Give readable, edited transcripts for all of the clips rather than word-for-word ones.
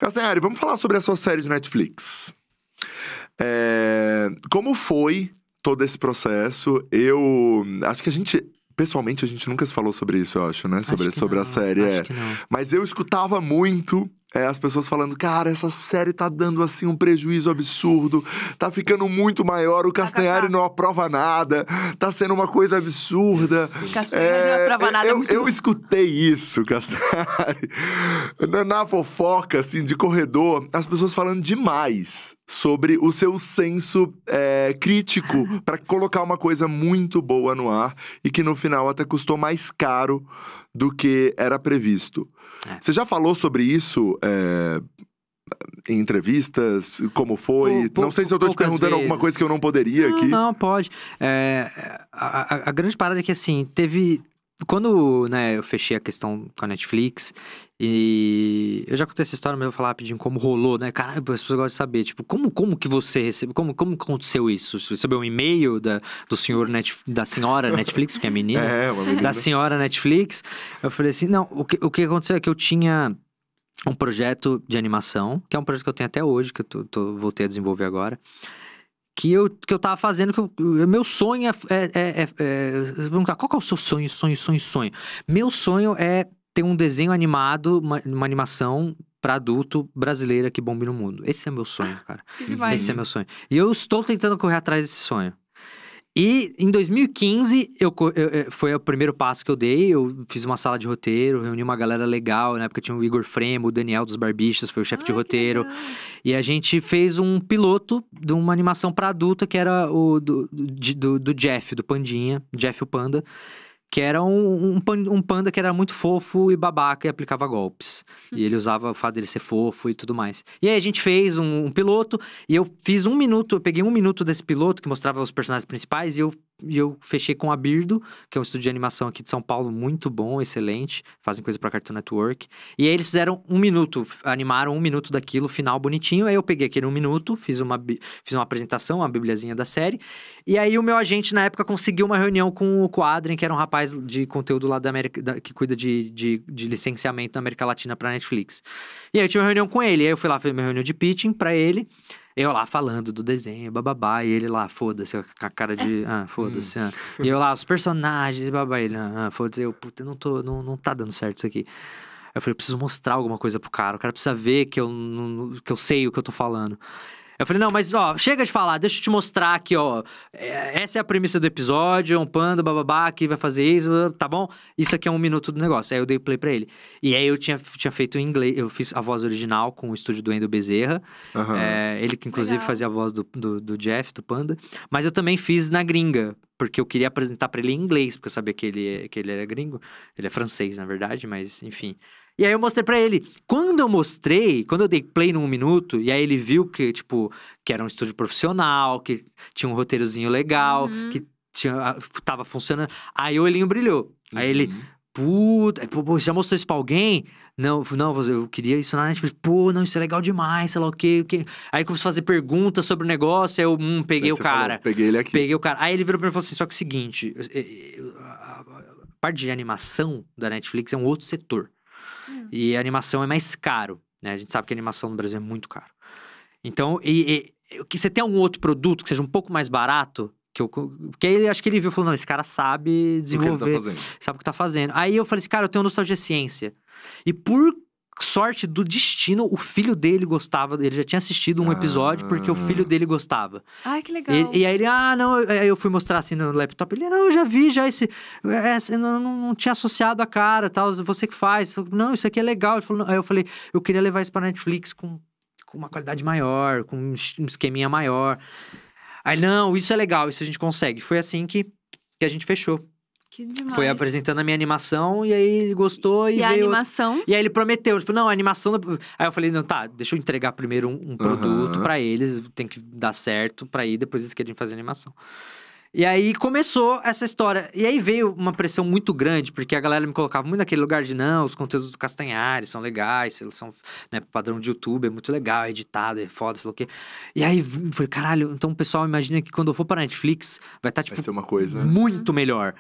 Castanhari, vamos falar sobre a sua série de Netflix. Como foi todo esse processo? Eu acho que pessoalmente, a gente nunca se falou sobre isso, eu acho, né? Sobre a série. Acho que não. Mas eu escutava muito as pessoas falando, cara, essa série tá dando, assim, um prejuízo absurdo. Tá ficando muito maior, o Castanhari não aprova nada. Tá sendo uma coisa absurda. Castanhari não aprova nada, eu escutei isso, Castanhari. Na fofoca, assim, de corredor, as pessoas falando demais sobre o seu senso crítico pra colocar uma coisa muito boa no ar e que no final até custou mais caro do que era previsto. Você já falou sobre isso em entrevistas? Como foi? Não sei se eu tô te perguntando alguma coisa que eu não poderia aqui. Não, pode. A grande parada é que, assim, teve... Quando, né, eu fechei a questão com a Netflix, e eu já contei essa história, mas eu vou falar rapidinho como rolou, né? Caralho, as pessoas gostam de saber, tipo, como que você recebeu, como aconteceu isso? Você recebeu um e-mail do senhor da senhora Netflix, que é menina? Uma menina. Da senhora Netflix. Eu falei assim, não, o que aconteceu é que eu tinha um projeto de animação, que é um projeto que eu tenho até hoje, que eu voltei a desenvolver agora, que eu tava fazendo, meu sonho você perguntar, qual que é o seu sonho? Meu sonho é ter um desenho animado, uma animação pra adulto brasileira que bombe no mundo. Esse é meu sonho, cara. Que demais. Esse é meu sonho. E eu estou tentando correr atrás desse sonho. E em 2015, foi o primeiro passo que eu dei. Eu fiz uma sala de roteiro, reuni uma galera legal. Na época tinha o Igor Fremo, o Daniel dos Barbichas, foi o chefe de roteiro. E a gente fez um piloto de uma animação pra adulta, que era o do Jeff, do Pandinha, Jeff o Panda. Que era um panda que era muito fofo e babaca e aplicava golpes. E ele usava o fato dele ser fofo e tudo mais. E aí a gente fez um piloto, e eu fiz 1 minuto, eu peguei 1 minuto desse piloto, que mostrava os personagens principais, e eu fechei com a Birdo, que é um estúdio de animação aqui de São Paulo, muito bom, excelente. Fazem coisa pra Cartoon Network. E aí eles fizeram 1 minuto, animaram 1 minuto daquilo, final bonitinho. Aí eu peguei aquele 1 minuto, fiz uma apresentação, uma bibliazinha da série. E aí o meu agente, na época, conseguiu uma reunião com o Adrien, que era um rapaz de conteúdo lá da América, que cuida de licenciamento na América Latina pra Netflix. E aí eu tive uma reunião com ele. Aí eu fui lá, fiz minha reunião de pitching pra ele. Eu lá falando do desenho, bababá, e ele lá, foda-se, com a cara de, foda-se, E eu lá, os personagens, babá, ele, foda-se, puta, não tá dando certo isso aqui. Aí eu falei, eu preciso mostrar alguma coisa pro cara, o cara precisa ver que eu sei o que eu tô falando. Eu falei, não, mas, chega de falar, deixa eu te mostrar aqui, essa é a premissa do episódio, é um panda, bababá, que vai fazer isso, tá bom? Isso aqui é 1 minuto do negócio. Aí eu dei play pra ele. E aí eu tinha feito em inglês, eu fiz a voz original com o estúdio do Endo Bezerra. Ele que, inclusive, fazia a voz do Jeff, do panda. Mas eu também fiz na gringa, porque eu queria apresentar pra ele em inglês, porque eu sabia que ele era gringo. Ele é francês, na verdade, mas, enfim... E aí eu mostrei pra ele. Quando eu dei play no 1 minuto, e aí ele viu que, tipo, que era um estúdio profissional, que tinha um roteirozinho legal, que tava funcionando. Aí o olhinho brilhou. Aí ele, puta, você já mostrou isso pra alguém? Não, eu queria isso na Netflix. Não, isso é legal demais, sei lá o quê. Aí começou a fazer perguntas sobre o negócio, aí eu peguei o cara. Peguei ele aqui. Peguei o cara. Aí ele virou pra mim e falou assim, só que é o seguinte, a parte de animação da Netflix é um outro setor. E a animação é mais caro, né? A gente sabe que a animação no Brasil é muito caro. Então, que você tem algum outro produto que seja um pouco mais barato, porque aí acho que ele viu e falou, não, esse cara sabe desenvolver, sabe o que tá fazendo. Aí eu falei assim, cara, eu tenho Nostalgia Ciência. E por sorte do destino, o filho dele gostava, ele já tinha assistido um episódio porque o filho dele gostava. Ai, que legal. E aí ele, não, aí eu fui mostrar assim no laptop, ele, não, eu já vi eu não tinha associado a cara, tal, você que faz, não, isso aqui é legal. Ele falou, aí eu falei, eu queria levar isso pra Netflix com uma qualidade maior, com um esqueminha maior. Aí, não, isso é legal, isso a gente consegue. Foi assim que a gente fechou. Que demais. Foi apresentando a minha animação, e aí ele gostou e veio... a animação? E aí ele prometeu, ele falou, não, a animação... Aí eu falei, não, tá, deixa eu entregar primeiro um produto pra eles, tem que dar certo pra ir, depois eles querem fazer a animação. E aí começou essa história. E aí veio uma pressão muito grande, porque a galera me colocava muito naquele lugar de, não, os conteúdos do Castanhari são legais, eles são, né, padrão de YouTube, é muito legal, é editado, é foda, sei lá o quê. E aí eu falei, caralho, então o pessoal imagina que quando eu for pra Netflix, vai estar, tipo, vai ser uma coisa muito melhor.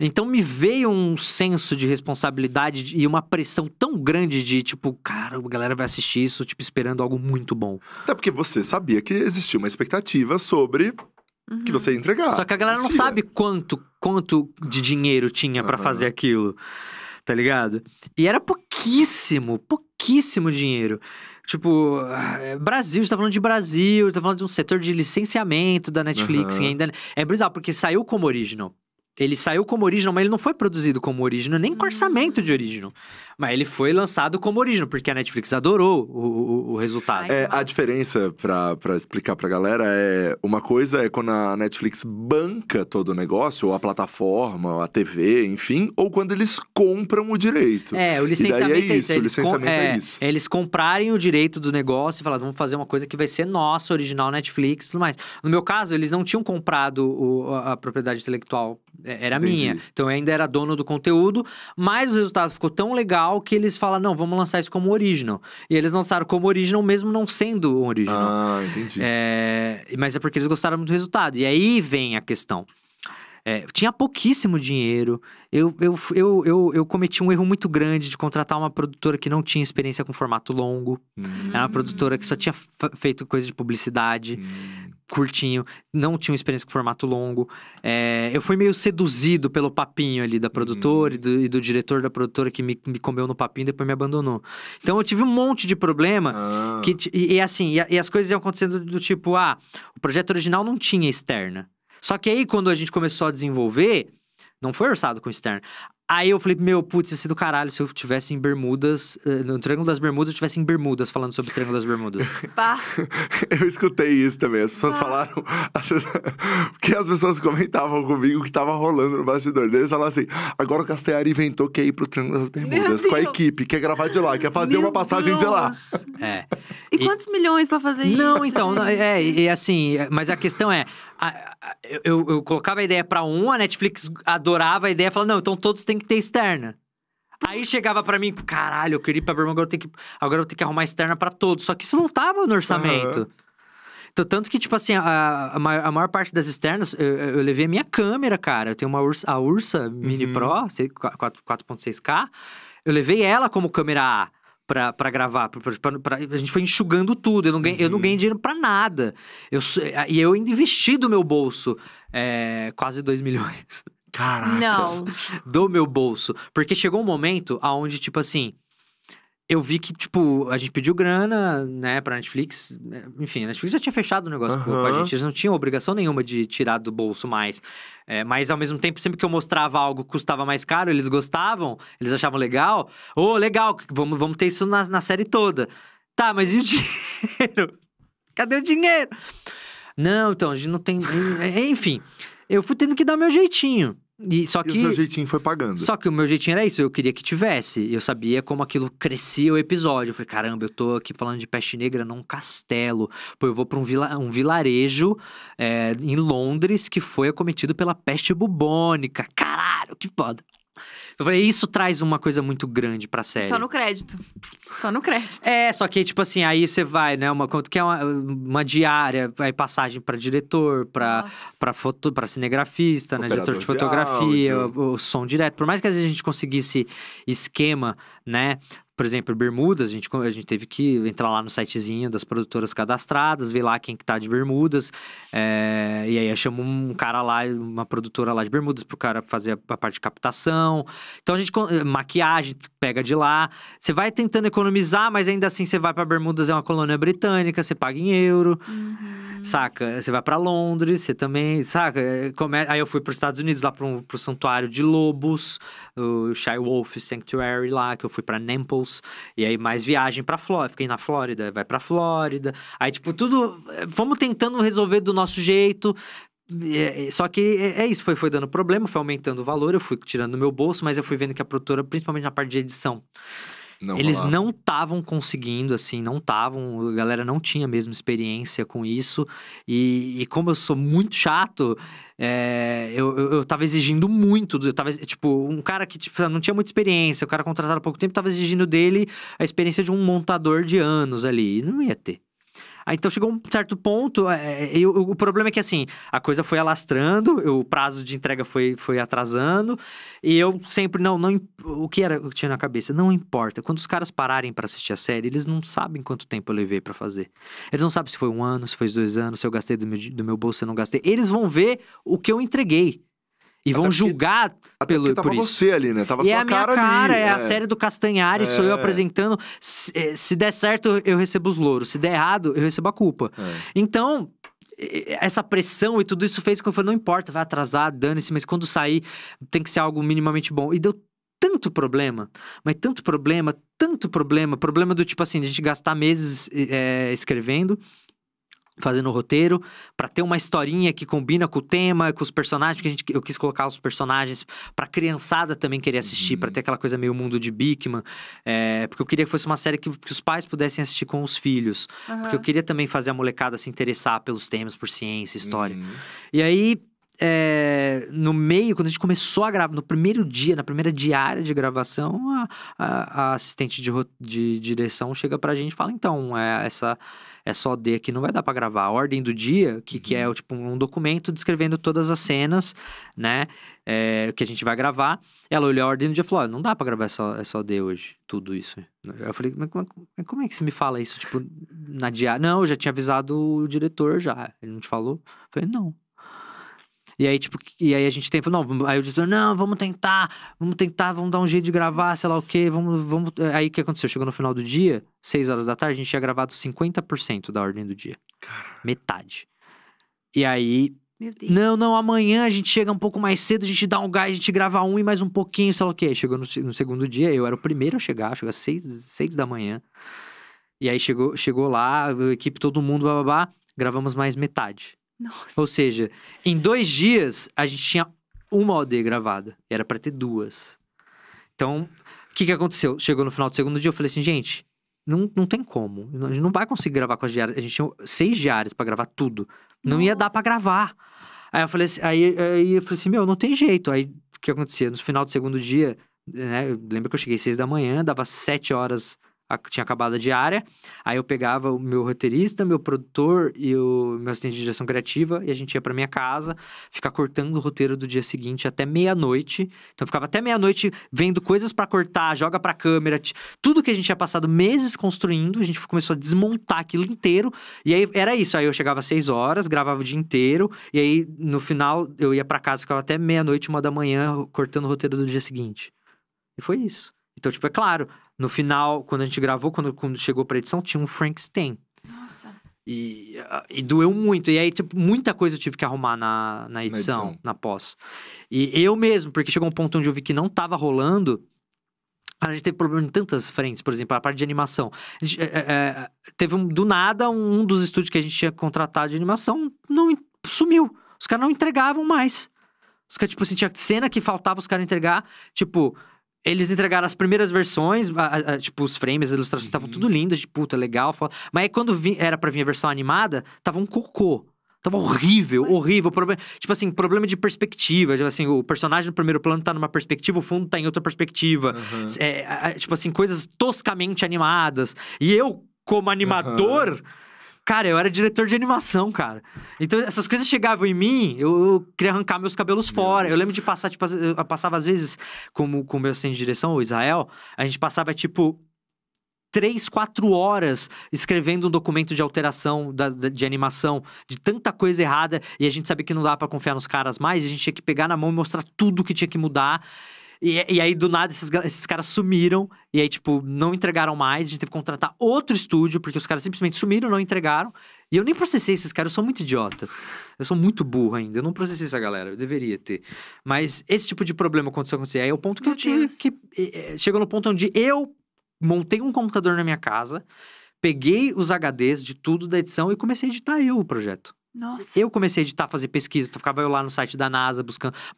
Então me veio um senso de responsabilidade e uma pressão tão grande de, tipo, cara, a galera vai assistir isso, tipo, esperando algo muito bom. Até porque você sabia que existia uma expectativa sobre que você ia entregar. Só que a galera não Existia. sabe quanto de dinheiro tinha pra Aham. fazer aquilo, tá ligado? E era pouquíssimo dinheiro. Tipo, Brasil, a gente tá falando de Brasil, tá falando de um setor de licenciamento da Netflix, Aham. e ainda é bizarro, porque saiu como original. Ele saiu como original, mas ele não foi produzido como original, nem com orçamento de original. Mas ele foi lançado como original, porque a Netflix adorou o resultado. Ai. A diferença, pra explicar pra galera, uma coisa é quando a Netflix banca todo o negócio, ou a plataforma, ou a TV, enfim, ou quando eles compram o direito. O licenciamento E daí é isso, o Eles licenciamento é isso. Eles comprarem o direito do negócio e falar, vamos fazer uma coisa que vai ser nossa, original Netflix e tudo mais. No meu caso, eles não tinham comprado a propriedade intelectual, era Entendi. minha. Então eu ainda era dono do conteúdo, mas o resultado ficou tão legal que eles falam, não, vamos lançar isso como original. E eles lançaram como original mesmo não sendo um original. Ah, entendi. Mas é porque eles gostaram muito do resultado. E aí vem a questão. Tinha pouquíssimo dinheiro. Eu cometi um erro muito grande de contratar uma produtora que não tinha experiência com formato longo. Era uma produtora que só tinha feito coisa de publicidade, curtinho, não tinha uma experiência com formato longo. Eu fui meio seduzido pelo papinho ali da produtora e do diretor da produtora que me comeu no papinho e depois me abandonou. Então eu tive um monte de problema. Ah. E as coisas iam acontecendo do tipo, o projeto original não tinha externa. Só que aí, quando a gente começou a desenvolver, não foi orçado com externo. Aí eu falei, putz, ia ser do caralho se eu tivesse em Bermudas, no Triângulo das Bermudas, eu tivesse em Bermudas, falando sobre o Triângulo das Bermudas. Pá. Eu escutei isso também. As pessoas falaram. Porque as pessoas comentavam comigo o que tava rolando no bastidor. Eles falaram assim: agora o Castellari inventou que ia ir pro Triângulo das Bermudas com a Deus. equipe, quer gravar de lá, quer fazer uma passagem de lá. Deus. É. E quantos milhões pra fazer isso? Não, então, gente? assim, mas a questão é, eu colocava a ideia pra a Netflix adorava a ideia, falava, não, então todos têm que ter externa. Aí chegava pra mim, caralho, eu queria ir pra Bermuda, agora eu tenho que arrumar externa pra todos, só que isso não tava no orçamento. Então, tanto que, tipo assim, a maior parte das externas, eu levei a minha câmera, cara. Eu tenho a Ursa Mini Pro, 4.6K. Eu levei ela como câmera A pra gravar. A gente foi enxugando tudo. Eu não ganhei dinheiro pra nada. E eu ainda investi do meu bolso quase 2 milhões. Caraca. Não. Do meu bolso. Porque chegou um momento onde, tipo assim, eu vi que, tipo, a gente pediu grana, né, pra Netflix. Enfim, a Netflix já tinha fechado o negócio com a gente. Eles não tinham obrigação nenhuma de tirar do bolso mais. Mas, ao mesmo tempo, sempre que eu mostrava algo que custava mais caro, eles gostavam, eles achavam legal. Legal, vamos ter isso na série toda. Tá, mas e o dinheiro? Cadê o dinheiro? Não, então, a gente não tem... Enfim, eu fui tendo que dar meu jeitinho. E o seu jeitinho foi pagando. Só que o meu jeitinho era isso, eu queria que tivesse. Eu sabia como aquilo crescia o episódio. Eu falei, caramba, eu tô aqui falando de Peste Negra num castelo. Pô, eu vou pra um vilarejo em Londres que foi acometido pela peste bubônica. Caralho, que foda. Eu falei, isso traz uma coisa muito grande pra série. Só no crédito. Só no crédito. Só que, tipo assim, aí você vai, né? Quanto que é uma diária, aí passagem pra diretor, pra cinegrafista, né? Diretor de Operador de fotografia, áudio. o som direto. Por mais que às vezes a gente conseguisse esquema, né? Por exemplo, Bermudas, a gente teve que entrar lá no sitezinho das produtoras cadastradas, ver lá quem que tá de Bermudas. E aí chamou um cara lá, uma produtora lá de Bermudas, pro cara fazer a parte de captação. Então a gente, maquiagem, pega de lá. Você vai tentando economizar, mas ainda assim você vai pra Bermudas, é uma colônia britânica, você paga em euro. Saca? Você vai pra Londres, você também, saca? Aí eu fui pros Estados Unidos, lá pro santuário de lobos, o Shy Wolf Sanctuary lá, que eu fui pra Naples. E aí mais viagem pra Flórida, fiquei na Flórida, vai pra Flórida. Aí tipo, tudo, vamos tentando resolver do nosso jeito. Só que isso, foi dando problema, foi aumentando o valor, eu fui tirando do meu bolso, mas eu fui vendo que a produtora, principalmente na parte de edição, eles não estavam conseguindo, assim, a galera não tinha mesmo experiência com isso, e como eu sou muito chato, eu tava exigindo muito, eu tava, tipo, um cara que tipo, não tinha muita experiência, o cara contratado há pouco tempo, tava exigindo dele a experiência de um montador de anos ali, e não ia ter. Aí, então, chegou um certo ponto, o problema é que, assim, a coisa foi alastrando, o prazo de entrega foi atrasando, e eu sempre, o que eu tinha na cabeça? Não importa, quando os caras pararem pra assistir a série, eles não sabem quanto tempo eu levei pra fazer. Eles não sabem se foi 1 ano, se foi 2 anos, se eu gastei do meu bolso, se eu não gastei. Eles vão ver o que eu entreguei. E vão julgar porque tava por isso. você ali, né? Tava E sua é a minha cara cara, ali. é a série do Castanhari, sou eu apresentando. Se der certo, eu recebo os louros. Se der errado, eu recebo a culpa. Então, essa pressão e tudo isso fez com que eu falei, não importa, vai atrasar, dane-se, mas quando sair, tem que ser algo minimamente bom. E deu tanto problema, mas tanto problema, problema do tipo assim, de a gente gastar meses escrevendo, fazendo o roteiro, pra ter uma historinha que combina com o tema, com os personagens, porque eu quis colocar os personagens pra criançada também querer assistir, pra ter aquela coisa meio mundo de Bikman, porque eu queria que fosse uma série que os pais pudessem assistir com os filhos, porque eu queria também fazer a molecada se interessar pelos temas, por ciência, história. E aí, no meio, quando a gente começou a gravar, no primeiro dia, na primeira diária de gravação, a assistente de direção chega pra gente e fala, então, essa OD aqui não vai dar pra gravar. A ordem do dia, que é tipo um documento descrevendo todas as cenas, né, que a gente vai gravar. Ela olhou a ordem do dia e falou, não dá pra gravar essa OD hoje, tudo isso. Eu falei, mas como é que você me fala isso, tipo, na diária? Não, eu já tinha avisado o diretor já, ele não te falou? Eu falei, não. E aí a gente aí o diretor, não, vamos tentar, vamos dar um jeito de gravar, sei lá o quê, vamos... Aí o que aconteceu? Chegou no final do dia, 6 horas da tarde, a gente tinha gravado 50% da ordem do dia. Metade. E aí, Meu Deus. não, amanhã a gente chega um pouco mais cedo, a gente dá um gás, a gente grava e mais um pouquinho, sei lá o quê. Chegou no segundo dia, eu era o primeiro a chegar, chegou às 6 da manhã. E aí chegou lá, a equipe, todo mundo, gravamos mais metade. Nossa. Ou seja, em 2 dias, a gente tinha uma OD gravada. Era pra ter 2. Então, o que aconteceu? Chegou no final do segundo dia, eu falei assim, gente, não tem como. A gente não vai conseguir gravar com as diárias. A gente tinha 6 diárias pra gravar tudo. Não ia dar pra gravar. Aí eu falei assim, não tem jeito. Aí, o que acontecia? No final do segundo dia, né, eu lembro que eu cheguei 6 da manhã, dava 7 horas... Tinha acabado a diária, aí eu pegava o meu roteirista, meu produtor e o meu assistente de direção criativa e a gente ia pra minha casa, ficar cortando o roteiro do dia seguinte até meia-noite. Então ficava até meia-noite vendo coisas pra cortar, joga pra câmera, tudo que a gente tinha passado meses construindo, a gente começou a desmontar aquilo inteiro e aí era isso, aí eu chegava às 6 horas, gravava o dia inteiro e aí no final eu ia pra casa, ficava até meia-noite, 1 da manhã cortando o roteiro do dia seguinte. E foi isso. Então, tipo, é claro, no final, quando a gente gravou, quando chegou pra edição, tinha um Frankenstein. Nossa. E doeu muito. E aí, tipo, muita coisa eu tive que arrumar na edição, na pós. E eu mesmo, porque chegou um ponto onde eu vi que não tava rolando. A gente teve problema em tantas frentes, por exemplo, a parte de animação. A gente, teve do nada, um dos estúdios que a gente tinha contratado de animação sumiu. Os caras não entregavam mais. Os caras, tipo assim, tinha cena que faltava os caras entregar, tipo... Eles entregaram as primeiras versões, tipo, os frames, as ilustrações estavam tudo lindas, tipo, puta, legal. Mas aí quando era pra vir a versão animada, tava um cocô. Tava horrível. Tipo assim, problema de perspectiva. Tipo assim, o personagem no primeiro plano tá numa perspectiva, o fundo tá em outra perspectiva. Tipo assim, coisas toscamente animadas. E eu, como animador... Cara, eu era diretor de animação, cara. Então, essas coisas chegavam em mim, eu queria arrancar meus cabelos fora. Eu lembro de passar, tipo, eu passava às vezes, com o meu assistente de direção, o Israel, a gente passava, tipo, 3, 4 horas escrevendo um documento de alteração de animação, de tanta coisa errada, e a gente sabia que não dava pra confiar nos caras mais, e a gente tinha que pegar na mão e mostrar tudo que tinha que mudar. E aí, do nada, esses caras sumiram. E aí, tipo, não entregaram mais. A gente teve que contratar outro estúdio, porque os caras simplesmente sumiram, não entregaram. E eu nem processei esses caras, eu sou muito idiota. Eu sou muito burro ainda. Eu não processei essa galera, eu deveria ter. Mas esse tipo de problema aconteceu. Aí é o ponto que eu tinha que... Chegou no ponto onde eu montei um computador na minha casa, peguei os HDs de tudo da edição e comecei a editar o projeto. Nossa. Eu comecei a editar, fazer pesquisa, ficava eu lá no site da NASA,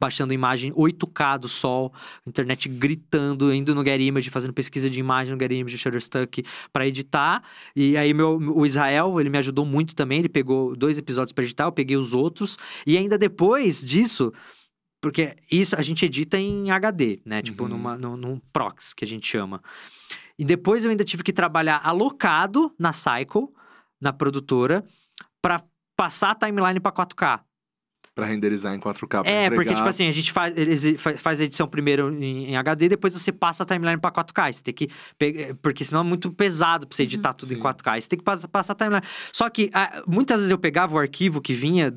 baixando imagem 8K do sol, internet gritando, indo no Getty Image, fazendo pesquisa de imagem no Getty Image, Shutterstock, pra editar. E aí o Israel, ele me ajudou muito também, ele pegou 2 episódios pra editar, eu peguei os outros. E ainda depois disso, porque isso a gente edita em HD, né? Tipo, num Prox, que a gente chama. E depois eu ainda tive que trabalhar alocado na Cycle, na produtora pra passar a timeline pra 4K. Pra renderizar em 4K. Porque, tipo assim, a gente faz a edição primeiro em HD, depois você passa a timeline pra 4K. Você tem que porque senão é muito pesado pra você editar tudo em 4K. Você tem que passar a timeline. Só que, muitas vezes eu pegava o arquivo que vinha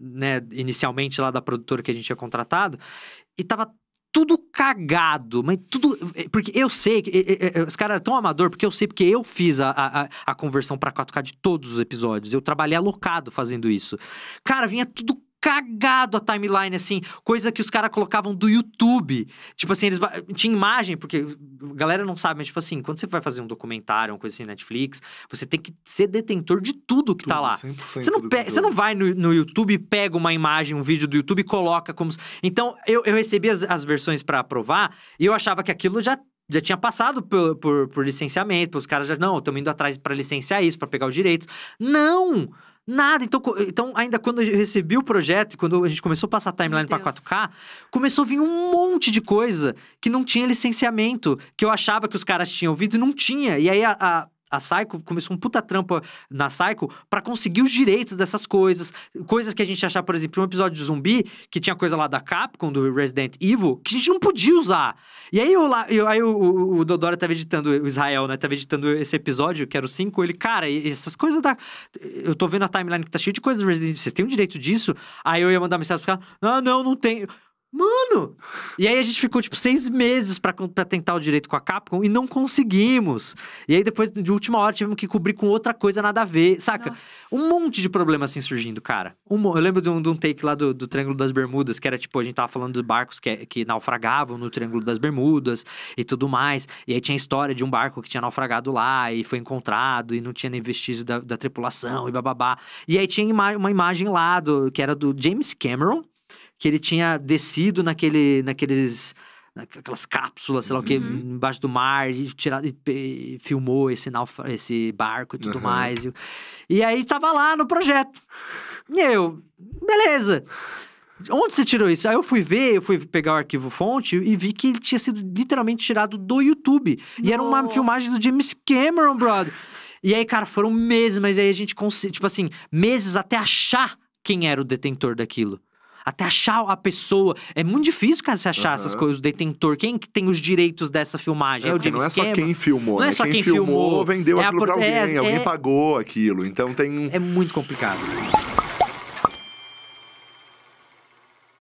né, inicialmente lá da produtora que a gente tinha contratado, e tava tudo cagado, mas tudo... Porque eu sei, os caras eram tão amador, porque eu fiz a conversão pra 4K de todos os episódios. Eu trabalhei alocado fazendo isso. Cara, vinha tudo cagado a timeline, assim, coisa que os caras colocavam do YouTube. Tipo assim, eles tinha imagem, porque a galera não sabe, mas tipo assim, quando você vai fazer um documentário, uma coisa assim, Netflix, você tem que ser detentor de tudo que tá lá. Você não vai no YouTube e pega uma imagem, um vídeo do YouTube e coloca como... Então, eu recebi as versões pra aprovar e eu achava que aquilo já tinha passado por licenciamento, os caras já, não, estamos indo atrás pra licenciar isso, pra pegar os direitos. Não! Nada. Então, ainda quando eu recebi o projeto e quando a gente começou a passar a timeline pra 4K, começou a vir um monte de coisa que não tinha licenciamento, que eu achava que os caras tinham ouvido e não tinha. E aí a Psycho começou um puta trampa na Psycho pra conseguir os direitos dessas coisas. Coisas que a gente achava, por exemplo, um episódio de zumbi, que tinha coisa lá da Capcom, do Resident Evil, que a gente não podia usar. E aí, o Dodoro tava editando, o Israel, né, tava editando esse episódio, que era o 5, ele, cara, essas coisas eu tô vendo a timeline que tá cheia de coisas do Resident Evil, vocês têm o direito disso? Aí eu ia mandar mensagem pros caras, não tenho. Mano! E aí a gente ficou, tipo, 6 meses pra tentar o direito com a Capcom e não conseguimos. E aí depois, de última hora, tivemos que cobrir com outra coisa nada a ver, saca? Nossa. Um monte de problema assim surgindo, cara. Eu lembro de um take lá do Triângulo das Bermudas, que era tipo, a gente tava falando de barcos que naufragavam no Triângulo das Bermudas e tudo mais. E aí tinha a história de um barco que tinha naufragado lá e foi encontrado e não tinha nem vestígio da tripulação e bababá. E aí tinha uma imagem lá que era do James Cameron, que ele tinha descido naquelas cápsulas, sei lá o que, embaixo do mar, e filmou esse barco e tudo mais. E aí tava lá no projeto. E eu, beleza. Onde você tirou isso? Aí eu fui pegar o arquivo fonte e vi que ele tinha sido literalmente tirado do YouTube. E era uma filmagem do James Cameron, brother. E aí, cara, foram meses, mas aí a gente conseguiu, tipo assim, meses até achar quem era o detentor daquilo. Até achar a pessoa. É muito difícil, cara, você achar essas coisas, o detentor. Quem que tem os direitos dessa filmagem? É o James Cameron. Não é só quem filmou, não é só quem filmou, vendeu aquilo pra alguém, alguém pagou aquilo. Então tem... É muito complicado.